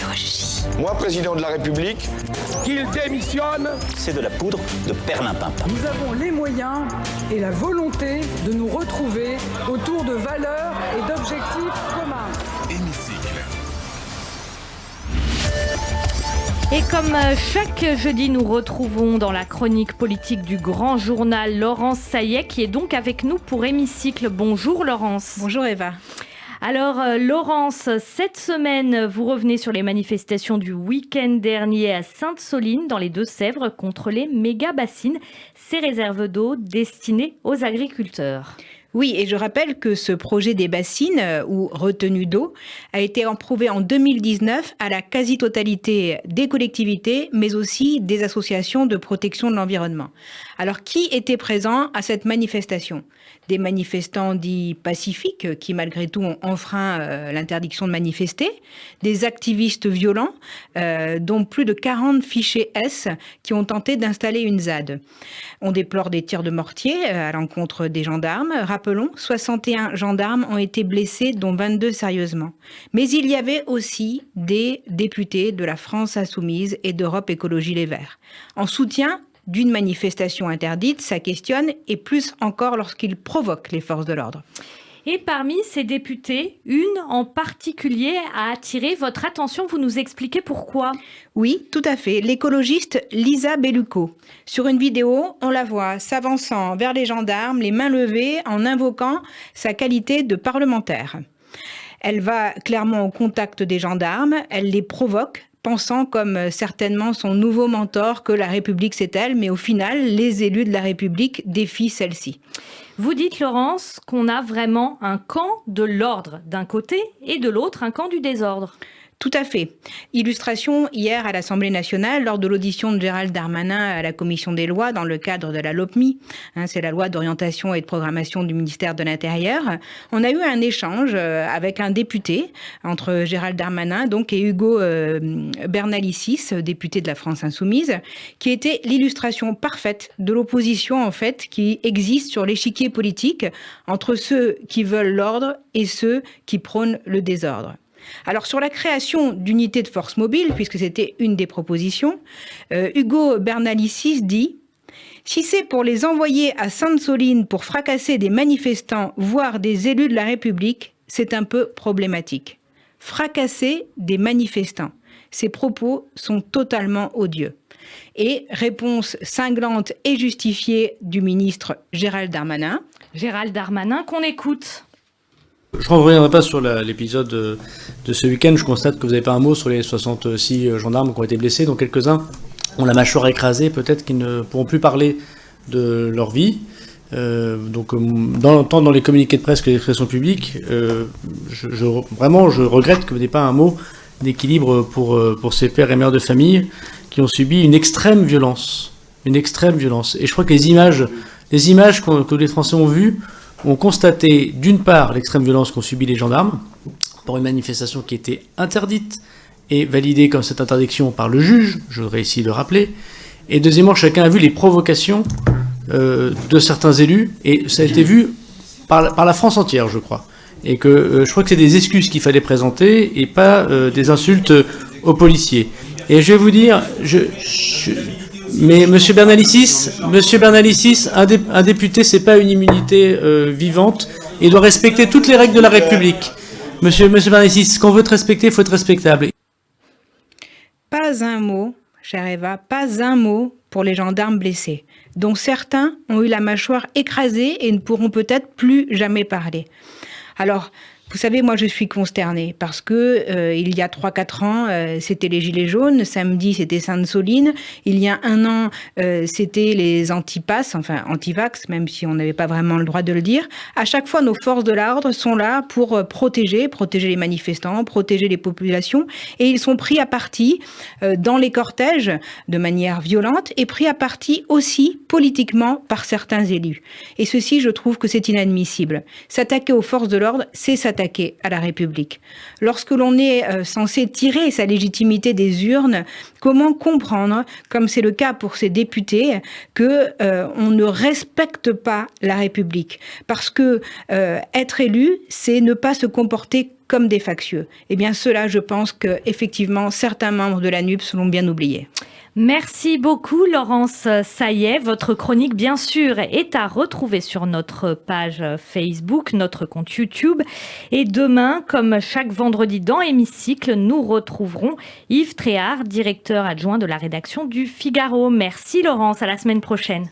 chirurgie. Moi, président de la République, qu'il démissionne. C'est de la poudre de perlimpinpin. Nous avons les moyens et la volonté de nous retrouver autour de valeurs et d'objectifs communs. Hémicycle. Et comme chaque jeudi, nous retrouvons dans la chronique politique du Grand Journal Laurence Saillet, qui est donc avec nous pour Hémicycle. Bonjour Laurence. Bonjour Eva. Alors Laurence, cette semaine, vous revenez sur les manifestations du week-end dernier à Sainte-Soline, dans les Deux-Sèvres, contre les méga-bassines, ces réserves d'eau destinées aux agriculteurs. Oui, et je rappelle que ce projet des bassines, ou retenues d'eau, a été approuvé en 2019 à la quasi-totalité des collectivités, mais aussi des associations de protection de l'environnement. Alors, qui était présent à cette manifestation ? Des manifestants dits pacifiques, qui malgré tout ont enfreint l'interdiction de manifester, des activistes violents, dont plus de 40 fichés S, qui ont tenté d'installer une ZAD. On déplore des tirs de mortier à l'encontre des gendarmes. Rappelons, 61 gendarmes ont été blessés, dont 22 sérieusement. Mais il y avait aussi des députés de la France Insoumise et d'Europe Écologie Les Verts. En soutien d'une manifestation interdite, ça questionne, et plus encore lorsqu'ils provoquent les forces de l'ordre. Et parmi ces députés, une en particulier a attiré votre attention. Vous nous expliquez pourquoi ? Oui, tout à fait. L'écologiste Lisa Bellucco. Sur une vidéo, on la voit s'avançant vers les gendarmes, les mains levées, en invoquant sa qualité de parlementaire. Elle va clairement au contact des gendarmes, elle les provoque, pensant comme certainement son nouveau mentor que la République c'est elle, mais au final, les élus de la République défient celle-ci. Vous dites, Laurence, qu'on a vraiment un camp de l'ordre d'un côté et de l'autre un camp du désordre. Tout à fait. Illustration hier à l'Assemblée nationale lors de l'audition de Gérald Darmanin à la Commission des lois dans le cadre de la LOPMI. C'est la loi d'orientation et de programmation du ministère de l'Intérieur. On a eu un échange avec un député entre Gérald Darmanin et Ugo Bernalicis, député de la France Insoumise, qui était l'illustration parfaite de l'opposition en fait qui existe sur l'échiquier politique entre ceux qui veulent l'ordre et ceux qui prônent le désordre. Alors sur la création d'unités de force mobile, puisque c'était une des propositions, Ugo Bernalicis dit « Si c'est pour les envoyer à Sainte-Soline pour fracasser des manifestants, voire des élus de la République, c'est un peu problématique. Fracasser des manifestants, ces propos sont totalement odieux. » Et réponse cinglante et justifiée du ministre Gérald Darmanin. Gérald Darmanin, qu'on écoute. Je ne reviendrai pas sur l'épisode de ce week-end. Je constate que vous n'avez pas un mot sur les 66 gendarmes qui ont été blessés, dont quelques-uns ont la mâchoire écrasée, peut-être qu'ils ne pourront plus parler de leur vie. Tant dans les communiqués de presse que les expressions publiques, je regrette que vous n'ayez pas un mot d'équilibre pour ces pères et mères de famille qui ont subi une extrême violence. Et je crois que les images que les Français ont vues ont constaté, d'une part, l'extrême violence qu'ont subi les gendarmes pour une manifestation qui était interdite et validée comme cette interdiction par le juge, je voudrais ici le rappeler, et deuxièmement, chacun a vu les provocations de certains élus, et ça a été vu par la France entière, je crois. Et que je crois que c'est des excuses qu'il fallait présenter et pas des insultes aux policiers. Et je vais vous dire, mais Monsieur Bernalicis, un député, c'est pas une immunité vivante. Il doit respecter toutes les règles de la République. Monsieur Bernalicis, ce qu'on veut te respecter, il faut être respectable. Pas un mot, chère Eva, pas un mot pour les gendarmes blessés, dont certains ont eu la mâchoire écrasée et ne pourront peut-être plus jamais parler. Alors, vous savez, moi je suis consternée parce que il y a 3-4 ans, c'était les Gilets jaunes, samedi c'était Sainte-Soline, il y a 1 an, c'était les anti-vax, même si on n'avait pas vraiment le droit de le dire. À chaque fois, nos forces de l'ordre sont là pour protéger les manifestants, protéger les populations, et ils sont pris à partie dans les cortèges de manière violente et pris à partie aussi politiquement par certains élus. Et ceci, je trouve que c'est inadmissible. S'attaquer aux forces de l'ordre, c'est s'attaquer à la République. Lorsque l'on est censé tirer sa légitimité des urnes, comment comprendre, comme c'est le cas pour ces députés, que on ne respecte pas la République ? Parce que être élu, c'est ne pas se comporter comme des factieux. Eh bien, cela, je pense que effectivement, certains membres de la NUPES l'ont bien oublié. Merci beaucoup Laurence Saillet. Votre chronique, bien sûr, est à retrouver sur notre page Facebook, notre compte YouTube. Et demain, comme chaque vendredi dans Hémicycle, nous retrouverons Yves Tréhard, directeur adjoint de la rédaction du Figaro. Merci Laurence, à la semaine prochaine.